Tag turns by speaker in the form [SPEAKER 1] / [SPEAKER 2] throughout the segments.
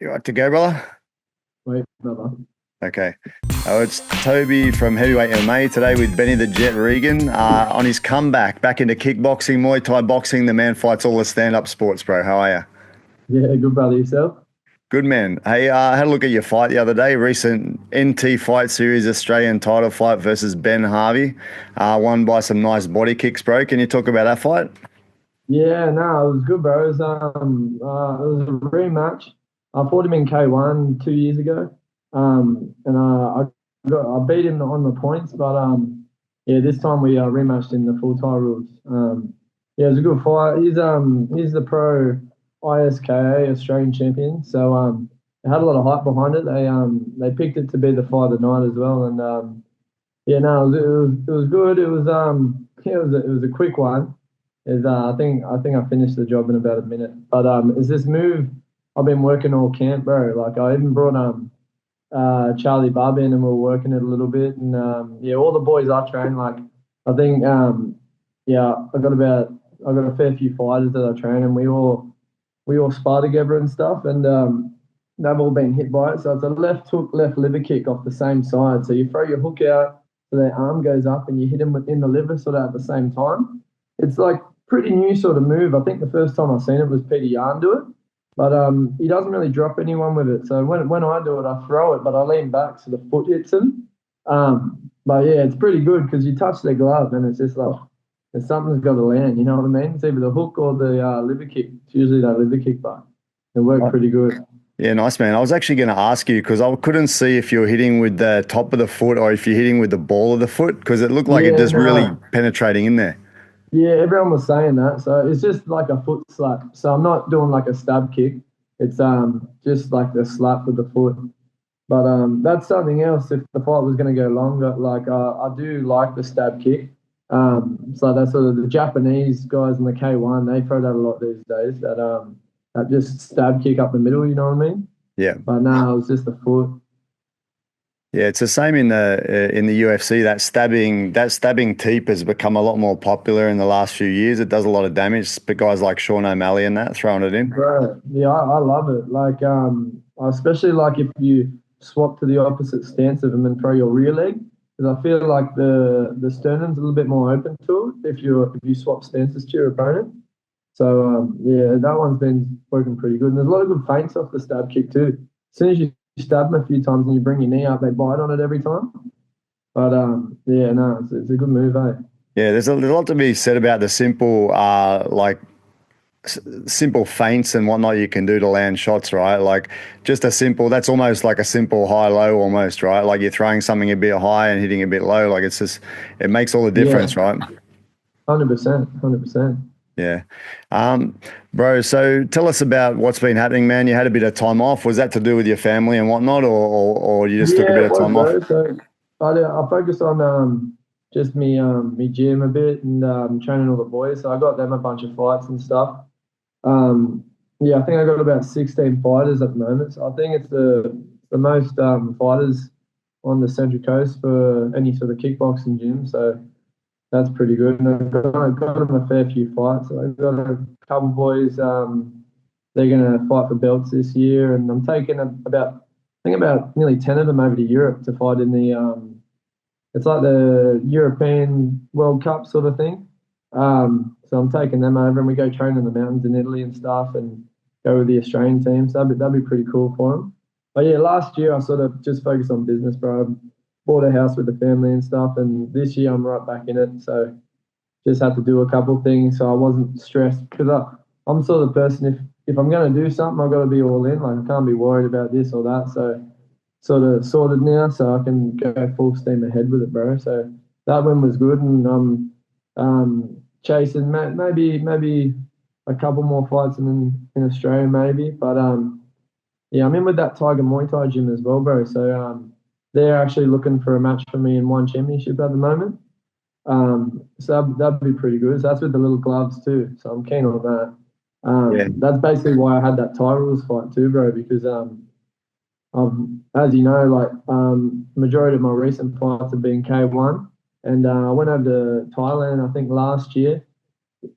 [SPEAKER 1] You right to go, brother?
[SPEAKER 2] Wait, brother.
[SPEAKER 1] Okay. It's Toby from Heavyweight MMA today with Benny the Jet Regan on his comeback back into kickboxing, Muay Thai boxing. The man fights all the stand-up sports, bro. How are you?
[SPEAKER 2] Yeah, good brother yourself.
[SPEAKER 1] Good, man. Hey, I had a look at your fight the other day. Recent NT Fight Series Australian title fight versus Ben Harvey. Won by some nice body kicks, bro. Can you talk about that fight?
[SPEAKER 2] Yeah, no, it was good, bro. It was a rematch. I fought him in K1 2 years ago. I beat him on the points, but yeah, this time we rematched in the full Thai rules. Yeah, it was a good fight. He's the pro ISKA Australian champion, so it had a lot of hype behind it. They picked it to be the fight of the night as well, and yeah, no, it was good. It was a quick one. I think I finished the job in about a minute. But is this move I've been working all camp, bro. Like I even brought Charlie Bubb in and we were working it a little bit, and yeah, all the boys I train, like I think yeah, I got a fair few fighters that I train, and we all spar together and stuff, and they've all been hit by it. So it's a left hook, left liver kick off the same side. So you throw your hook out, so their arm goes up, and you hit them in the liver sort of at the same time. It's like pretty new sort of move. I think the first time I seen it was Peter Yarn do it, but he doesn't really drop anyone with it. So when I do it, I throw it, but I lean back so the foot hits him. But yeah, it's pretty good because you touch their glove and it's just like something's got to land. You know what I mean? It's either the hook or the liver kick. It's usually that liver kick, but it worked pretty good.
[SPEAKER 1] Yeah, nice, man. I was actually going to ask you because I couldn't see if you're hitting with the top of the foot or if you're hitting with the ball of the foot because it looked like it
[SPEAKER 2] Yeah,
[SPEAKER 1] just really
[SPEAKER 2] no.
[SPEAKER 1] penetrating in there.
[SPEAKER 2] Yeah, everyone was saying that. So it's just like a foot slap. So I'm not doing like a stab kick. It's just like the slap with the foot. But that's something else. If the fight was going to go longer, like I do like the stab kick. So that's sort of the Japanese guys in the K1. They throw that a lot these days. That just stab kick up the middle. You know what I mean?
[SPEAKER 1] Yeah.
[SPEAKER 2] But no, it was just the foot.
[SPEAKER 1] Yeah, it's the same in the UFC. That stabbing teep has become a lot more popular in the last few years. It does a lot of damage. But guys like Sean O'Malley and that throwing it in.
[SPEAKER 2] Right. Yeah, I love it. Like, especially like if you swap to the opposite stance of them and throw your rear leg, because I feel like the sternum's a little bit more open to it if you swap stances to your opponent. So yeah, that one's been working pretty good. And there's a lot of good feints off the stab kick too. As soon as you stab them a few times and you bring your knee up, they bite on it every time. But yeah, no, it's a good move, eh?
[SPEAKER 1] Yeah, there's a lot to be said about the simple simple feints and whatnot you can do to land shots, right? Like just a simple, that's almost like a simple high low almost, right? Like you're throwing something a bit high and hitting a bit low. Like it's just, it makes all the
[SPEAKER 2] Yeah,
[SPEAKER 1] difference, right?
[SPEAKER 2] 100%, 100%.
[SPEAKER 1] Yeah. Bro, so tell us about what's been happening, man. You had a bit of time off. Was that to do with your family and whatnot, or you just took a
[SPEAKER 2] Yeah,
[SPEAKER 1] bit
[SPEAKER 2] it
[SPEAKER 1] of
[SPEAKER 2] was,
[SPEAKER 1] time off?
[SPEAKER 2] bro. So I focused on just me gym a bit and training all the boys. So I got them a bunch of fights and stuff. Um, yeah, I think I got about 16 fighters at the moment. So I think it's the most fighters on the Central Coast for any sort of kickboxing gym. So that's pretty good. And I got them a fair few fights. So I got a couple boys. They're going to fight for belts this year, and I'm taking I think about nearly 10 of them over to Europe to fight in the it's like the European World Cup sort of thing. So I'm taking them over, and we go train in the mountains in Italy and stuff, and go with the Australian teams. That'd be pretty cool for them. But yeah, last year I sort of just focused on business, bro. I bought a house with the family and stuff, and this year I'm right back in it. So just had to do a couple of things, so I wasn't stressed because I'm sort of the person if I'm going to do something, I've got to be all in. Like I can't be worried about this or that. So sort of sorted now, so I can go full steam ahead with it, bro. So that one was good, and chasing maybe a couple more fights in Australia, maybe. But yeah, I'm in with that Tiger Muay Thai gym as well, bro. So they're actually looking for a match for me in one championship at the moment. So that'd be pretty good. So that's with the little gloves too. So I'm keen on that.
[SPEAKER 1] Yeah.
[SPEAKER 2] That's basically why I had that Thai rules fight too, bro, because I've, as you know, like majority of my recent fights have been K1, and I went over to Thailand I think last year,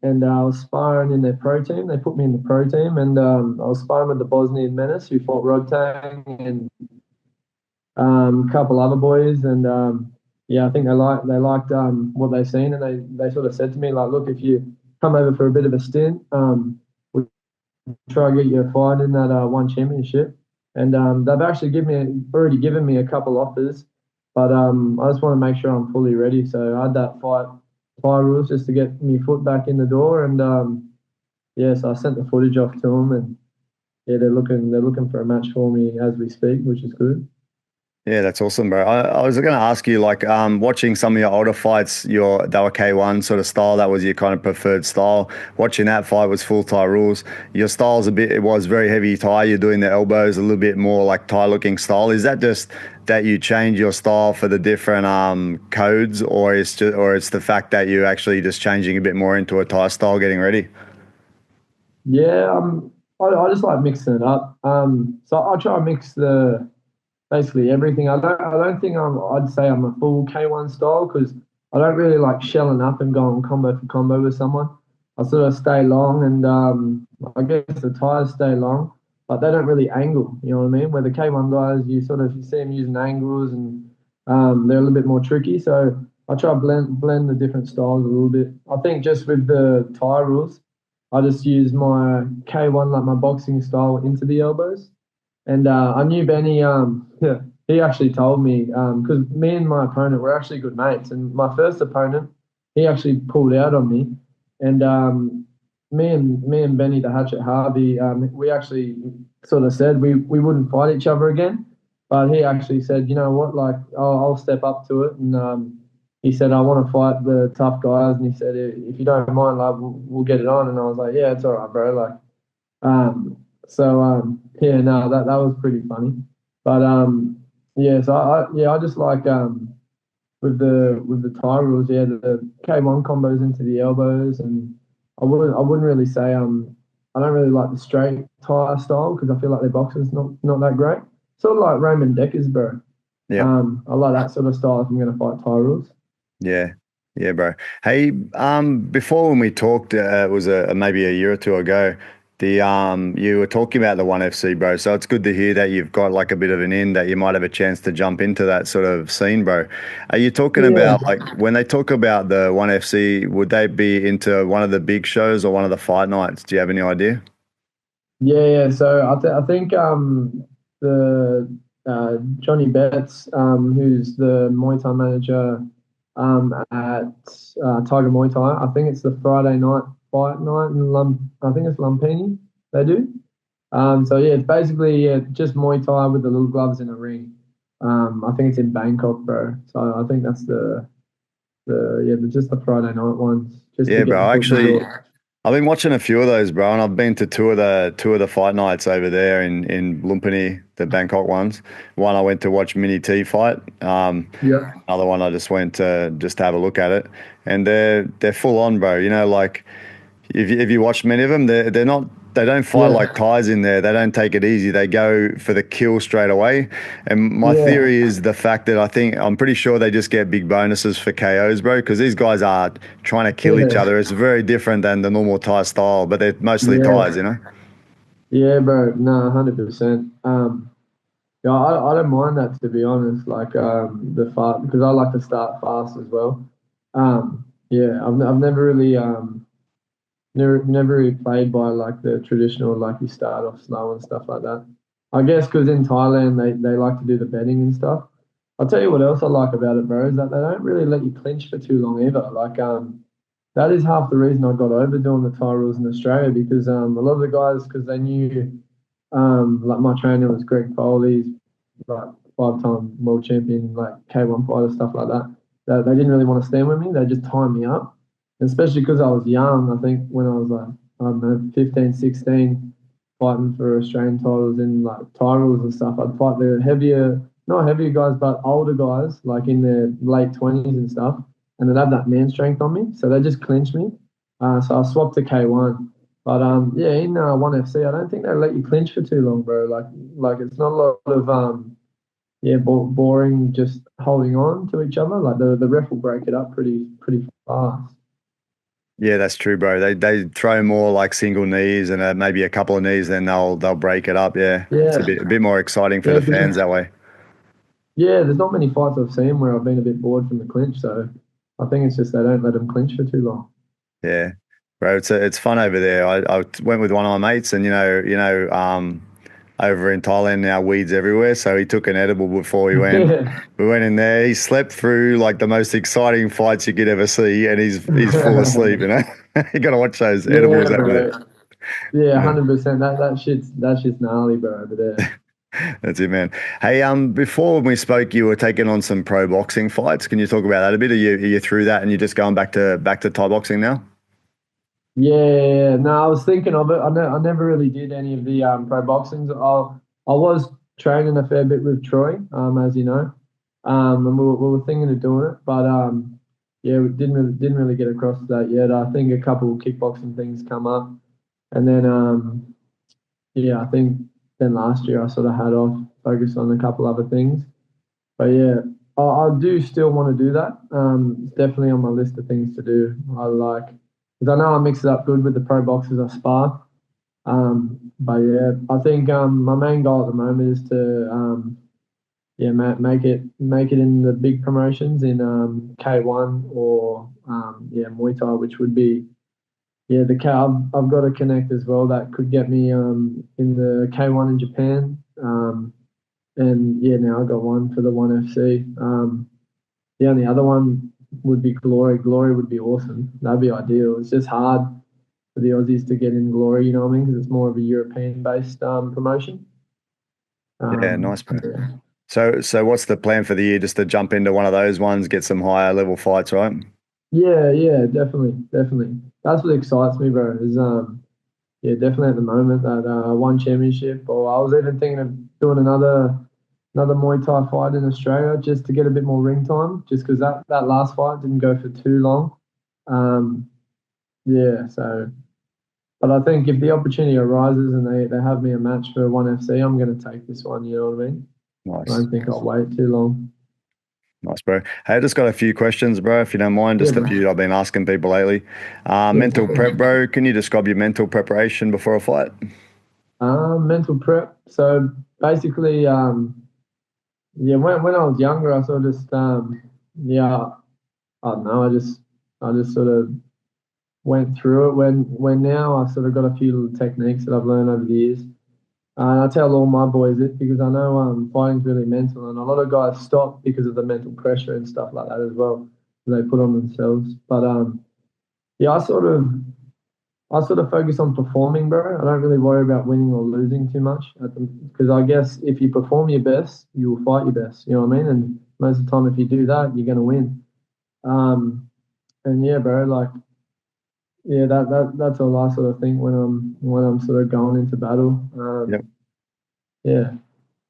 [SPEAKER 2] and I was sparring in their pro team. They put me in the pro team, and I was sparring with the Bosnian Menace who fought Rodtang and a couple other boys, and yeah, I think they liked what they seen, and they sort of said to me like, look, if you come over for a bit of a stint, we'll try and get you a fight in that one championship, and they've actually already given me a couple offers, but I just want to make sure I'm fully ready. So I had that fight rules just to get my foot back in the door, and yeah, so I sent the footage off to them, and yeah, they're looking for a match for me as we speak, which is good.
[SPEAKER 1] Yeah, that's awesome, bro. I was going to ask you, like, watching some of your older fights, they were K1 sort of style. That was your kind of preferred style. Watching that fight was full Thai rules. Your style's it was very heavy Thai. You're doing the elbows a little bit more like Thai looking style. Is that just that you change your style for the different codes, or it's the fact that you're actually just changing a bit more into a Thai style getting ready?
[SPEAKER 2] Yeah, I just like mixing it up. So I try to mix the basically everything. I don't think I'd say I'm a full K1 style because I don't really like shelling up and going combo for combo with someone. I sort of stay long, and I guess the tires stay long, but they don't really angle. You know what I mean? Where the K1 guys, you see them using angles, and they're a little bit more tricky. So I try to blend the different styles a little bit. I think just with the tire rules, I just use my K1 like my boxing style into the elbows. And I knew Benny. Yeah, he actually told me because me and my opponent were actually good mates. And my first opponent, he actually pulled out on me, and me and Benny the Hatchet Harvey, we actually sort of said we wouldn't fight each other again. But he actually said, you know what, like I'll step up to it, and he said I want to fight the tough guys, and he said if you don't mind, like we'll get it on. And I was like, yeah, it's all right, bro. Like yeah, no, that was pretty funny. But yeah, so I just like with the tie rules, yeah, the K1 combos into the elbows, and I wouldn't really say I don't really like the straight tie style because I feel like their boxing's not that great. Sort of like Raymond Decker's, bro.
[SPEAKER 1] Yeah.
[SPEAKER 2] I like that sort of style if I'm going to fight tie rules.
[SPEAKER 1] Yeah. Yeah, bro. Hey, before when we talked, it was maybe a year or two ago. You were talking about the ONE FC, bro. So it's good to hear that you've got like a bit of an in that you might have a chance to jump into that sort of scene, bro. Are you talking
[SPEAKER 2] Yeah,
[SPEAKER 1] about like when they talk about the ONE FC, would they be into one of the big shows or one of the fight nights? Do you have any idea?
[SPEAKER 2] yeah. So I think the Johnny Betts, who's the Muay Thai manager at Tiger Muay Thai. I think it's the Friday night fight night in I think it's Lumpini they do. So yeah, it's basically just Muay Thai with the little gloves in a ring. I think it's in Bangkok, bro. So I think that's just the Friday night ones, just to
[SPEAKER 1] Yeah,
[SPEAKER 2] get the
[SPEAKER 1] bro.
[SPEAKER 2] foot in the
[SPEAKER 1] Actually,
[SPEAKER 2] door.
[SPEAKER 1] I've been watching a few of those, bro, and I've been to two of the fight nights over there in Lumpini, the Bangkok ones. One I went to watch Mini T fight.
[SPEAKER 2] Yeah,
[SPEAKER 1] Another one I just went to just have a look at it, and they're full on, bro. You know, like if you watch many of them, they're not. They don't fight
[SPEAKER 2] yeah,
[SPEAKER 1] like Thais in there. They don't take it easy. They go for the kill straight away. And my
[SPEAKER 2] yeah,
[SPEAKER 1] theory is the fact that I'm pretty sure they just get big bonuses for KOs, bro, because these guys are trying to kill each
[SPEAKER 2] yeah,
[SPEAKER 1] other. It's very different than the normal Thai style, but they're mostly Thais,
[SPEAKER 2] yeah.
[SPEAKER 1] you know?
[SPEAKER 2] Yeah, bro. No, 100%. Yeah, I don't mind that to be honest. Like the fast because I like to start fast as well. Yeah, I've never really never really played by like the traditional like you start off slow and stuff like that. I guess because in Thailand they like to do the betting and stuff. I'll tell you what else I like about it, bro, is that they don't really let you clinch for too long either. Like that is half the reason I got over doing the Thai rules in Australia because a lot of the guys because they knew like my trainer was Greg Foley's like 5-time world champion, like K1 fighter, stuff like that. They didn't really want to stand with me. They just tied me up. And especially because I was young, I think when I was like, I don't know, 15, 16, fighting for Australian titles in like titles and stuff, I'd fight the heavier, not heavier guys, but older guys, like in their late 20s and stuff. And they'd have that man strength on me. So they just clinched me. So I swapped to K1. But yeah, in ONE FC, I don't think they let you clinch for too long, bro. Like it's not a lot of yeah, boring just holding on to each other. Like the ref will break it up pretty fast.
[SPEAKER 1] Yeah, that's true, bro. They throw more like single knees and maybe a couple of knees, then they'll break it up. Yeah, it's
[SPEAKER 2] Yeah,
[SPEAKER 1] a bit more exciting for
[SPEAKER 2] yeah,
[SPEAKER 1] the fans that way.
[SPEAKER 2] yeah. There's not many fights I've seen where I've been a bit bored from the clinch, so I think it's just they don't let them clinch for too long.
[SPEAKER 1] Yeah, bro, it's fun over there. I went with one of my mates, and over in Thailand now, weeds everywhere. So he took an edible before we went.
[SPEAKER 2] Yeah,
[SPEAKER 1] We went in there. He slept through like the most exciting fights you could ever see, and he's full asleep. You know, you got to watch those
[SPEAKER 2] yeah,
[SPEAKER 1] edibles over there.
[SPEAKER 2] bro. Yeah,
[SPEAKER 1] Yeah,
[SPEAKER 2] 100%. That shit's gnarly, bro, over there.
[SPEAKER 1] that's it, man. Hey, before we spoke, you were taking on some pro boxing fights. Can you talk about that a bit? Are you through that, and you're just going back to Thai boxing now?
[SPEAKER 2] Yeah, no, I was thinking of it. I never really did any of the pro boxings. I was training a fair bit with Troy, as you know, and we were thinking of doing it, but yeah, we didn't really get across to that yet. I think a couple of kickboxing things come up, and then yeah, I think then last year I sort of had off, focused on a couple other things. But yeah, I do still want to do that. It's definitely on my list of things to do. I like because I know I mix it up good with the pro boxers I spar. But yeah, I think my main goal at the moment is to yeah make it in the big promotions in K1 or yeah Muay Thai, which would be yeah the K. I've got a connect as well that could get me in the K1 in Japan. And yeah, now I got one for the one FC. The only other one would be Glory. Glory would be awesome. That'd be ideal. It's just hard for the Aussies to get in Glory, you know what I mean? Because it's more of a European-based promotion.
[SPEAKER 1] Yeah, nice, bro.
[SPEAKER 2] Yeah,
[SPEAKER 1] So what's the plan for the year? Just to jump into one of those ones, get some higher level fights, right?
[SPEAKER 2] yeah, yeah, definitely, definitely. That's what excites me, bro. Is yeah, definitely at the moment that one championship, or I was even thinking of doing another Muay Thai fight in Australia just to get a bit more ring time, just because that last fight didn't go for too long. Um, yeah, so but I think if the opportunity arises and they have me a match for one FC, I'm going to take this one. You know what I mean? I
[SPEAKER 1] Nice.
[SPEAKER 2] don't think I'll wait too long.
[SPEAKER 1] Nice, bro. Hey, I just got a few questions, bro, if you don't mind.
[SPEAKER 2] Yeah,
[SPEAKER 1] Just a
[SPEAKER 2] bro.
[SPEAKER 1] few I've been asking people lately.
[SPEAKER 2] Yeah,
[SPEAKER 1] Mental prep,
[SPEAKER 2] definitely.
[SPEAKER 1] bro. Can you describe your mental preparation before a fight?
[SPEAKER 2] Mental prep. So basically, yeah, when I was younger, I sort of just yeah, I don't know. I just sort of went through it. When now I've sort of got a few little techniques that I've learned over the years. And I tell all my boys it because I know fighting's really mental, and a lot of guys stop because of the mental pressure and stuff like that as well they put on themselves. But yeah, I sort of focus on performing, bro. I don't really worry about winning or losing too much because I guess if you perform your best, you will fight your best. You know what I mean? And most of the time, if you do that, you're gonna win. Um, and yeah, bro, like yeah, that's all I sort of think when I'm sort of going into battle.
[SPEAKER 1] Yep.
[SPEAKER 2] Yeah,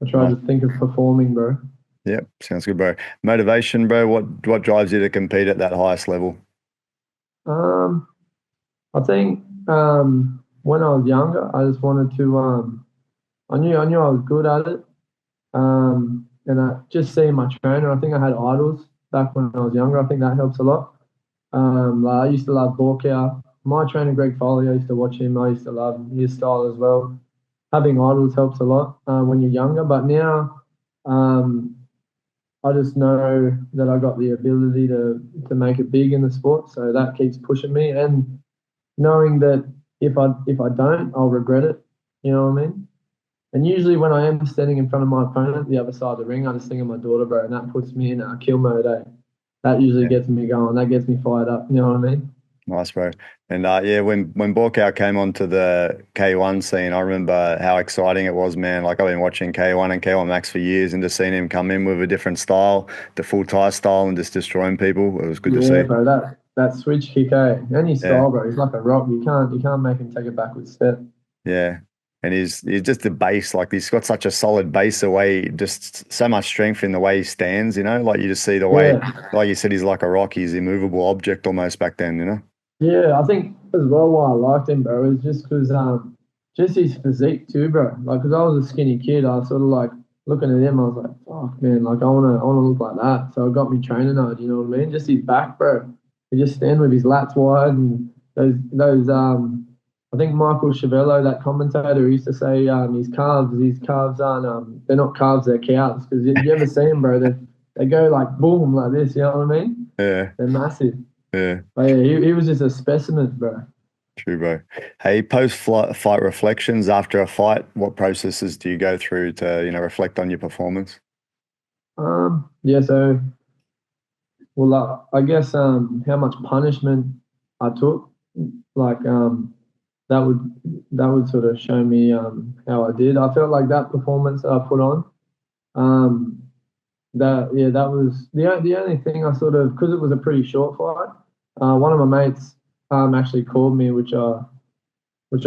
[SPEAKER 2] I try
[SPEAKER 1] Nice.
[SPEAKER 2] to think of performing, bro.
[SPEAKER 1] Yep. Sounds good, bro. Motivation, bro. What drives you to compete at that highest level?
[SPEAKER 2] Um, I think when I was younger, I just wanted to. I knew I was good at it. And I just seeing my trainer. I think I had idols back when I was younger. I think that helps a lot. Like I used to love Borkow. My trainer Greg Foley. I used to watch him. I used to love his style as well. Having idols helps a lot when you're younger. But now, um, I just know that I got the ability to make it big in the sport. So that keeps pushing me. And knowing that if I don't, I'll regret it. You know what I mean? And usually when I am standing in front of my opponent, the other side of the ring, I just think of my daughter, bro, and that puts me in kill mode. That usually
[SPEAKER 1] Yeah.
[SPEAKER 2] gets me going. That gets me fired up. You know what I mean?
[SPEAKER 1] Nice, bro. And yeah, when Borkow came onto the K1 scene, I remember how exciting it was, man. Like I've been watching K1 and K1 Max for years, and just seeing him come in with a different style, the full Thai style, and just destroying people. It was good to
[SPEAKER 2] Yeah,
[SPEAKER 1] see.
[SPEAKER 2] bro. That switch kick, and his
[SPEAKER 1] Yeah,
[SPEAKER 2] style, bro. He's like a rock. You can't make him take a backward step.
[SPEAKER 1] yeah. And he's just the base. Like he's got such a solid base, the way just so much strength in the way he stands. You know, like you just see the way,
[SPEAKER 2] Yeah,
[SPEAKER 1] like you said, he's like a rock. He's immovable object almost back then. You know.
[SPEAKER 2] yeah. I think as well why I liked him, bro, is just because just his physique too, bro. Like, cause I was a skinny kid, I was sort of like looking at him. I was like, fuck, man. Like, I wanna look like that. So it got me training hard. You know what I mean? Just his back, bro. He just stand with his lats wide and those I think Michael Chavello, that commentator, used to say his calves aren't they're not calves, they're cows. Because you ever see them, bro? They go like boom like this. You know what I mean?
[SPEAKER 1] Yeah,
[SPEAKER 2] They're massive.
[SPEAKER 1] yeah.
[SPEAKER 2] But yeah, he was just a specimen, bro.
[SPEAKER 1] True, bro. Hey, fight reflections after a fight, what processes do you go through to, reflect on your performance?
[SPEAKER 2] Yeah. So well, I guess how much punishment I took, like that would that would sort of show me how I did. I felt like that performance that I put on. Um, that was the only thing I sort of, because it was a pretty short fight. One of my mates actually called me, which I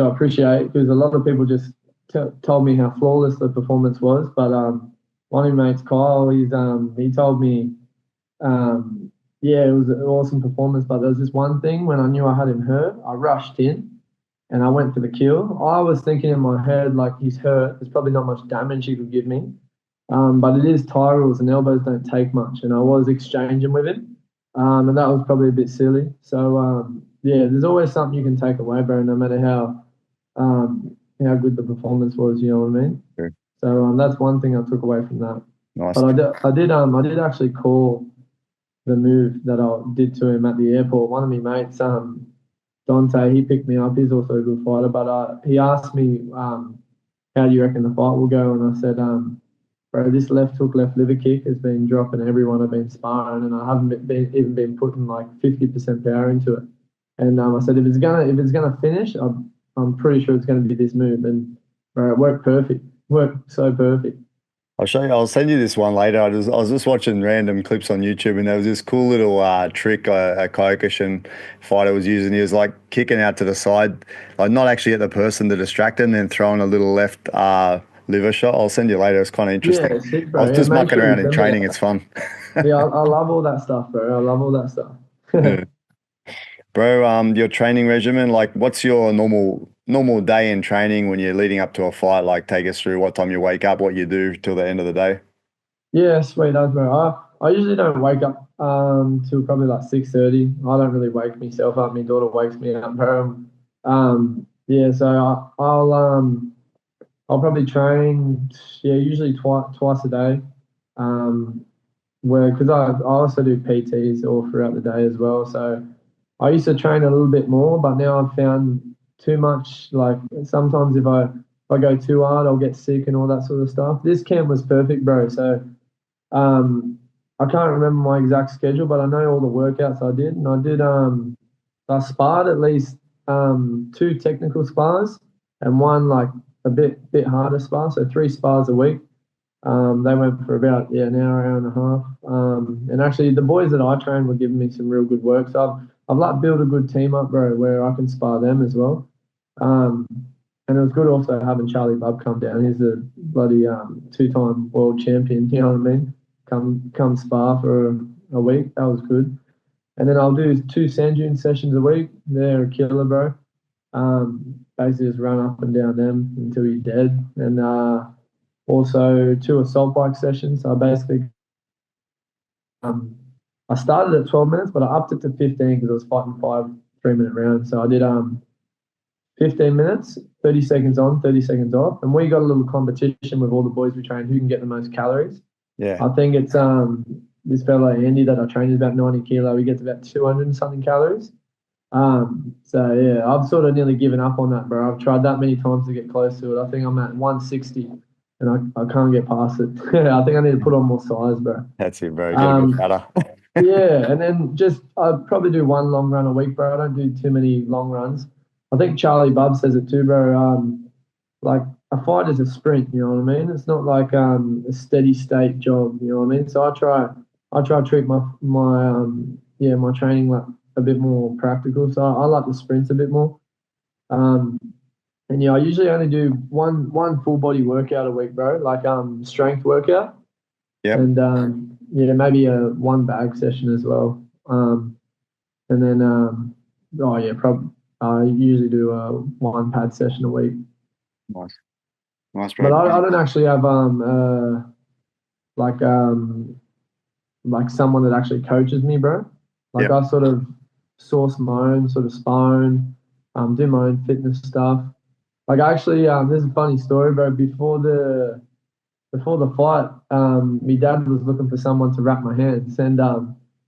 [SPEAKER 2] appreciate, because a lot of people just told me how flawless the performance was. But one of my mates, Kyle, he told me, yeah, it was an awesome performance. But there was this one thing when I knew I had him hurt, I rushed in and I went for the kill. I was thinking in my head, like, he's hurt. There's probably not much damage he could give me. But it is Thai rules and elbows don't take much. And I was exchanging with him. And that was probably a bit silly. So, yeah, there's always something you can take away, bro, no matter how good the performance was, you know what I mean?
[SPEAKER 1] Sure.
[SPEAKER 2] So that's one thing I took away from that.
[SPEAKER 1] Nice.
[SPEAKER 2] But I did actually call the move that I did to him at the airport. One of my mates, Dante, he picked me up. He's also a good fighter, but he asked me, how do you reckon the fight will go? And I said, bro, this left hook, left liver kick has been dropping everyone I've been sparring, and I haven't even been putting like 50% power into it. And I said, if it's gonna finish, I'm pretty sure it's gonna be this move. And bro, it worked perfect. Worked so perfect.
[SPEAKER 1] I'll show you. I'll send you this one later. I was just watching random clips on YouTube, and there was this cool little trick a Kyokushin fighter was using. He was like kicking out to the side, like not actually at the person to distract him, and then throwing a little left liver shot. I'll send you later. It's kind of interesting.
[SPEAKER 2] Yeah, sick,
[SPEAKER 1] I
[SPEAKER 2] bro.
[SPEAKER 1] was
[SPEAKER 2] Yeah,
[SPEAKER 1] just
[SPEAKER 2] make
[SPEAKER 1] mucking
[SPEAKER 2] sure you
[SPEAKER 1] around in
[SPEAKER 2] send me
[SPEAKER 1] training.
[SPEAKER 2] that.
[SPEAKER 1] It's fun.
[SPEAKER 2] Yeah, I love all that stuff, bro. I love all that stuff.
[SPEAKER 1] Yeah. Bro, your training regimen, like what's your normal day in training when you're leading up to a fight? Like take us through what time you wake up, what you do till the end of the day.
[SPEAKER 2] Yeah, sweet as, bro. I usually don't wake up till probably like 6:30. I don't really wake myself up. My daughter wakes me up, bro. Yeah, so I'll probably train, yeah, usually twice a day. Um, where because I also do PTs all throughout the day as well. So I used to train a little bit more, but now I've found too much. Like sometimes if I go too hard, I'll get sick and all that sort of stuff. This camp was perfect, bro. So I can't remember my exact schedule, but I know all the workouts I did, and I sparred at least two technical spars and one like a bit harder spar, so three spars a week. They went for about an hour and a half. And actually, the boys that I trained were giving me some real good work. So I've like built a good team up, bro, where I can spar them as well. Um, and it was good also having Charlie Bubb come down. He's a bloody two-time world champion. You know what I mean? Come spar for a week. That was good. And then I'll do two sand dune sessions a week. They're a killer, bro. Basically just run up and down them until you're dead. And also two assault bike sessions. So um, I started at 12 minutes, but I upped it to 15 because I was fighting 5 3-minute rounds. So I did 15 minutes, 30 seconds on, 30 seconds off. And we got a little competition with all the boys we train who can get the most calories.
[SPEAKER 1] Yeah.
[SPEAKER 2] I think it's this fella Andy that I trained is about 90 kilo. He gets about 200 and something calories. So yeah, I've sort of nearly given up on that, bro. I've tried that many times to get close to it. I think I'm at 160 and I can't get past it. I think I need to put on more size, bro.
[SPEAKER 1] That's it, bro. Get a bit
[SPEAKER 2] Um,
[SPEAKER 1] fatter.
[SPEAKER 2] yeah, and then just I'd probably do one long run a week, bro. I don't do too many long runs. I think Charlie Bubb says it too, bro. Like a fight is a sprint, you know what I mean? It's not like a steady state job, you know what I mean? So I try to treat my training like a bit more practical. So I like the sprints a bit more. Um, and yeah, I usually only do one full body workout a week, bro. Like strength workout,
[SPEAKER 1] Yep.
[SPEAKER 2] and yeah, maybe a one bag session as well. And then oh yeah, probably I usually do a one pad session a week.
[SPEAKER 1] Nice. Nice,
[SPEAKER 2] But
[SPEAKER 1] bro.
[SPEAKER 2] I don't actually have like um like someone that actually coaches me, bro. Like
[SPEAKER 1] Yep.
[SPEAKER 2] I source my own sort of sparring, do my own fitness stuff. Like actually, this is a funny story, bro. Before the fight, my dad was looking for someone to wrap my hands, and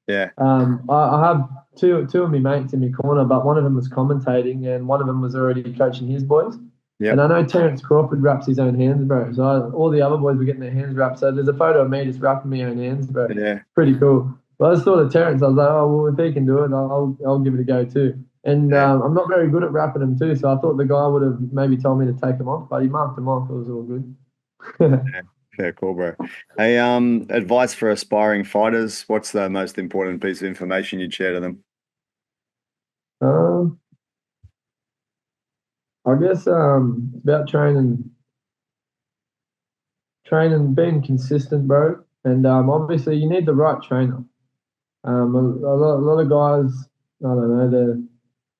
[SPEAKER 1] Yeah.
[SPEAKER 2] I have two of my mates in my corner, but one of them was commentating, and one of them was already coaching his boys. And
[SPEAKER 1] Yep.
[SPEAKER 2] I know Terence Crawford wraps his own hands, bro. So all the other boys were getting their hands wrapped. So there's a photo of me just wrapping my own hands, bro.
[SPEAKER 1] Yeah.
[SPEAKER 2] Pretty cool. But I just thought of Terence. I was like, oh well, if he can do it, I'll give it a go too. And
[SPEAKER 1] Yeah.
[SPEAKER 2] I'm not very good at wrapping them too, so I thought the guy would have maybe told me to take them off, but he marked them off. It was all good.
[SPEAKER 1] Yeah. Fair call, bro. Hey, advice for aspiring fighters. What's the most important piece of information you'd share to them?
[SPEAKER 2] um, I guess it's about being consistent, bro. And obviously you need the right trainer. A lot of guys, I don't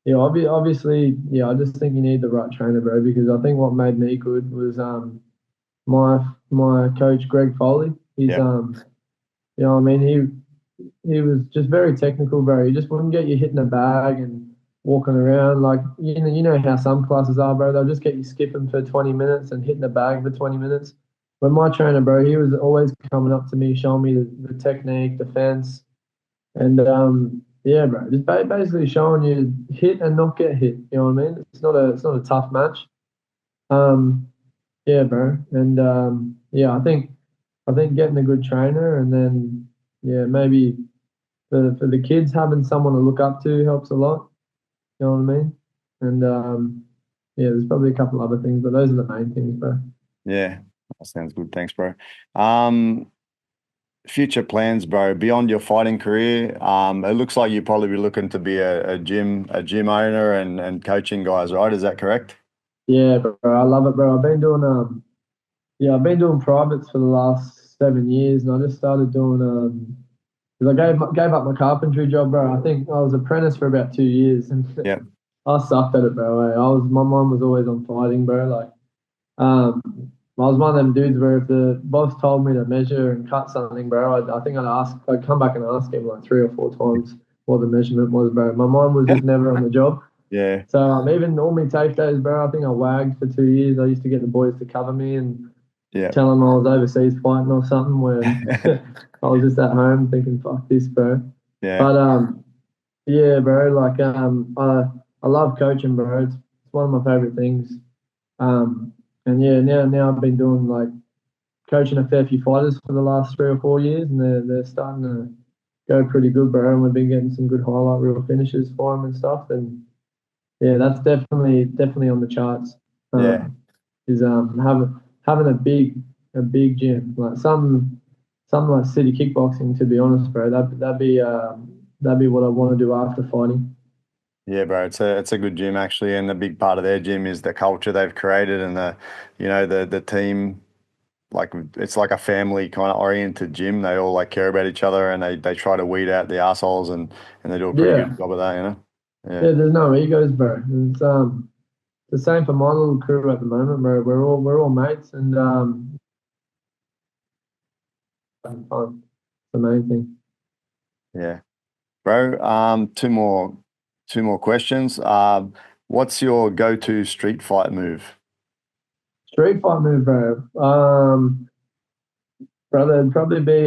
[SPEAKER 2] know, obviously, yeah. I just think you need the right trainer, bro. Because I think what made me good was my coach Greg Foley. He's
[SPEAKER 1] Yeah.
[SPEAKER 2] you know, what I mean, he was just very technical, bro. He just wouldn't get you hitting a bag and walking around like you know how some classes are, bro. They'll just get you skipping for 20 minutes and hitting a bag for 20 minutes. But my trainer, bro, he was always coming up to me, showing me the technique, defense, and yeah, bro, just basically showing you hit and not get hit. You know what I mean? It's not a tough match. Um, yeah, bro, and yeah, I think getting a good trainer and then yeah, maybe for the kids having someone to look up to helps a lot. You know what I mean? And yeah, there's probably a couple other things, but those are the main things, bro.
[SPEAKER 1] Yeah. That sounds good. Thanks, bro. Um, Future plans, bro, beyond your fighting career. It looks like you probably be looking to be a gym owner and coaching guys, right? Is that correct?
[SPEAKER 2] Yeah, bro, I love it, bro. I've been doing privates for the last 7 years, and I just started doing because gave up my carpentry job, bro. I think I was apprentice for about 2 years, and
[SPEAKER 1] Yeah.
[SPEAKER 2] I sucked at it, bro. My mind was always on fighting, bro. Like um, I was one of them dudes where if the boss told me to measure and cut something, bro, I think I'd come back and ask him like 3 or 4 times what the measurement was, bro. My mind was just never on the job.
[SPEAKER 1] Yeah.
[SPEAKER 2] So even all my tape days, bro, I think I wagged for 2 years. I used to get the boys to cover me and
[SPEAKER 1] Yeah.
[SPEAKER 2] tell them I was overseas fighting or something when I was just at home thinking, fuck this, bro.
[SPEAKER 1] Yeah.
[SPEAKER 2] But yeah, bro, like I love coaching, bro. It's one of my favorite things. Um, and yeah, now I've been doing like coaching a fair few fighters for the last 3 or 4 years, and they're starting to go pretty good, bro. And we've been getting some good highlight reel finishes for them and stuff. And yeah, that's definitely on the charts.
[SPEAKER 1] Yeah.
[SPEAKER 2] Is having a big gym like something like city kickboxing. To be honest, bro, that'd be what I want to do after fighting.
[SPEAKER 1] Yeah, bro. It's a good gym actually, and a big part of their gym is the culture they've created and the team. Like it's like a family kind of oriented gym. They all like care about each other and they try to weed out the assholes and they do a pretty
[SPEAKER 2] Yeah,
[SPEAKER 1] good job of that, you know? Yeah.
[SPEAKER 2] yeah. There's no egos, bro. It's the same for my little crew at the moment, bro. We're all mates and having fun. The main thing.
[SPEAKER 1] Yeah. Bro, two more questions. What's your go-to street fight move?
[SPEAKER 2] Street fight move, bro. Brother, it'd probably be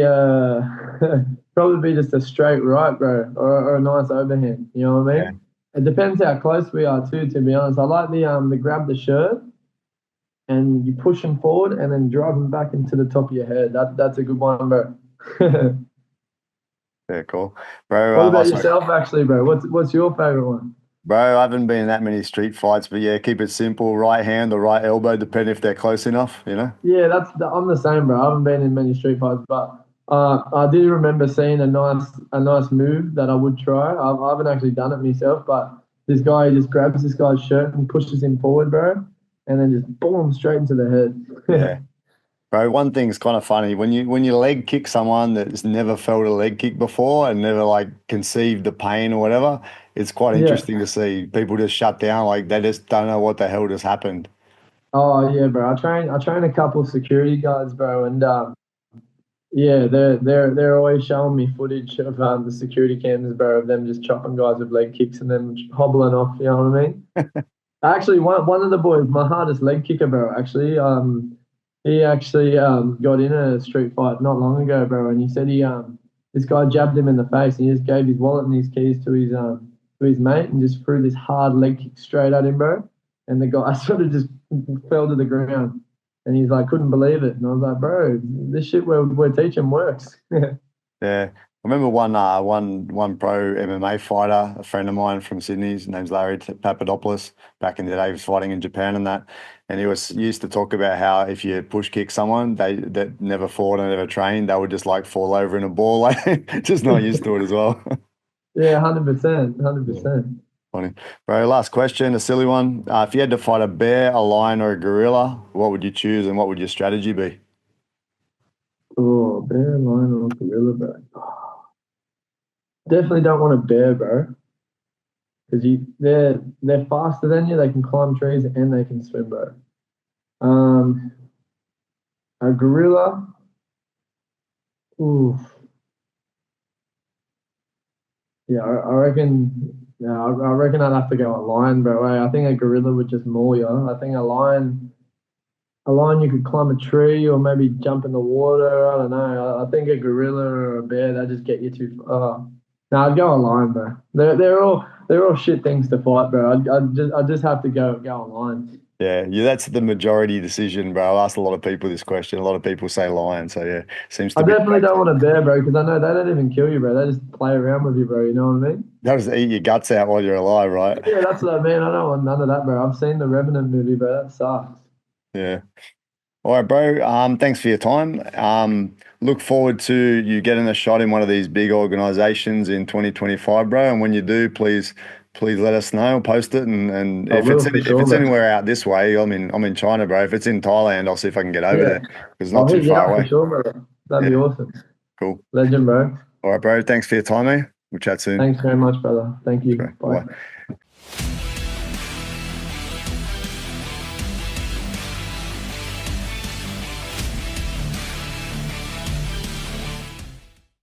[SPEAKER 2] probably be just a straight right, bro, or a nice overhand. You know what I
[SPEAKER 1] Yeah.
[SPEAKER 2] mean? It depends how close we are too. To be honest, I like the grab the shirt and you push them forward and then drive them back into the top of your head. That's a good one, bro.
[SPEAKER 1] Yeah, cool. Bro,
[SPEAKER 2] What about
[SPEAKER 1] also,
[SPEAKER 2] yourself, actually, bro? What's your favorite one?
[SPEAKER 1] bro, I haven't been in that many street fights, but yeah, keep it simple. Right hand or right elbow, depending if they're close enough, you know?
[SPEAKER 2] Yeah, I'm the same, bro. I haven't been in many street fights, but I do remember seeing a nice move that I would try. I haven't actually done it myself, but this guy just grabs this guy's shirt and pushes him forward, bro, and then just boom straight into the
[SPEAKER 1] Yeah.
[SPEAKER 2] head.
[SPEAKER 1] Bro, one thing's kind of funny when you leg kick someone that's never felt a leg kick before and never like conceived the pain or whatever, it's quite
[SPEAKER 2] Yeah.
[SPEAKER 1] interesting to see people just shut down like they just don't know what the hell just happened.
[SPEAKER 2] Oh yeah, bro. I train a couple of security guards, bro, and Yeah, they're always showing me footage of the security cameras, bro, of them just chopping guys with leg kicks and them hobbling off. You know what I mean? Actually, one of the boys, my hardest leg kicker, bro. Actually, he actually got in a street fight not long ago, bro, and he said this guy jabbed him in the face, and he just gave his wallet and his keys to his mate, and just threw this hard leg kick straight at him, bro. And the guy sort of just fell to the ground, and he's like, couldn't believe it, and I was like, bro, this shit we're teaching works.
[SPEAKER 1] Yeah. I remember one pro MMA fighter, a friend of mine from Sydney, his name's Larry Papadopoulos. Back in the day, he was fighting in Japan and that. And he was used to talk about how if you push kick someone, they that never fought and never trained, they would just like fall over in a ball, like just not used to it as well.
[SPEAKER 2] Yeah, 100%,
[SPEAKER 1] Yeah.
[SPEAKER 2] 100%.
[SPEAKER 1] Funny. Bro, last question, a silly one. If you had to fight a bear, a lion, or a gorilla, what would you choose and what would your strategy be?
[SPEAKER 2] Oh, bear, lion, or gorilla, bro. Definitely don't want a bear, bro. Because they're faster than you. They can climb trees and they can swim, bro. Um, a gorilla. Ooh, yeah, I reckon. Yeah, I reckon I'd have to go a lion, bro. I think a gorilla would just maul you. I think a lion you could climb a tree or maybe jump in the water. I don't know. I think a gorilla or a bear that just get you too far. No, I'd go a lion, bro. They're all shit things to fight, bro. I'd just have to go a lion.
[SPEAKER 1] Yeah, that's the majority decision, bro. I asked a lot of people this question. A lot of people say lion, so yeah, seems
[SPEAKER 2] I
[SPEAKER 1] to be the
[SPEAKER 2] definitely
[SPEAKER 1] case.
[SPEAKER 2] don't want a bear, bro, because I know they don't even kill you, bro. They just play around with you, bro. You know what I mean?
[SPEAKER 1] They'll just eat your guts out while you're alive, right?
[SPEAKER 2] Yeah, that's what I mean. I don't want none of that, bro. I've seen the Revenant movie, bro. That sucks.
[SPEAKER 1] Yeah. All right, bro. Thanks for your time. Look forward to you getting a shot in one of these big organizations in 2025, bro. And when you do, please let us know. Post it, and
[SPEAKER 2] I will for
[SPEAKER 1] if
[SPEAKER 2] sure,
[SPEAKER 1] it's
[SPEAKER 2] bro.
[SPEAKER 1] anywhere out this way, I'm in China, bro. If it's in Thailand, I'll see if I can get over
[SPEAKER 2] Yeah,
[SPEAKER 1] there because it's not
[SPEAKER 2] I'll
[SPEAKER 1] too
[SPEAKER 2] hit you
[SPEAKER 1] far
[SPEAKER 2] up for
[SPEAKER 1] away.
[SPEAKER 2] sure, bro. That'd be
[SPEAKER 1] Yeah,
[SPEAKER 2] awesome.
[SPEAKER 1] cool.
[SPEAKER 2] Legend, bro.
[SPEAKER 1] All right, bro. Thanks for your time, mate. We'll chat soon.
[SPEAKER 2] Thanks very much, brother. Thank
[SPEAKER 1] Thanks,
[SPEAKER 2] you.
[SPEAKER 1] bro.
[SPEAKER 2] Bye.
[SPEAKER 1] Bye.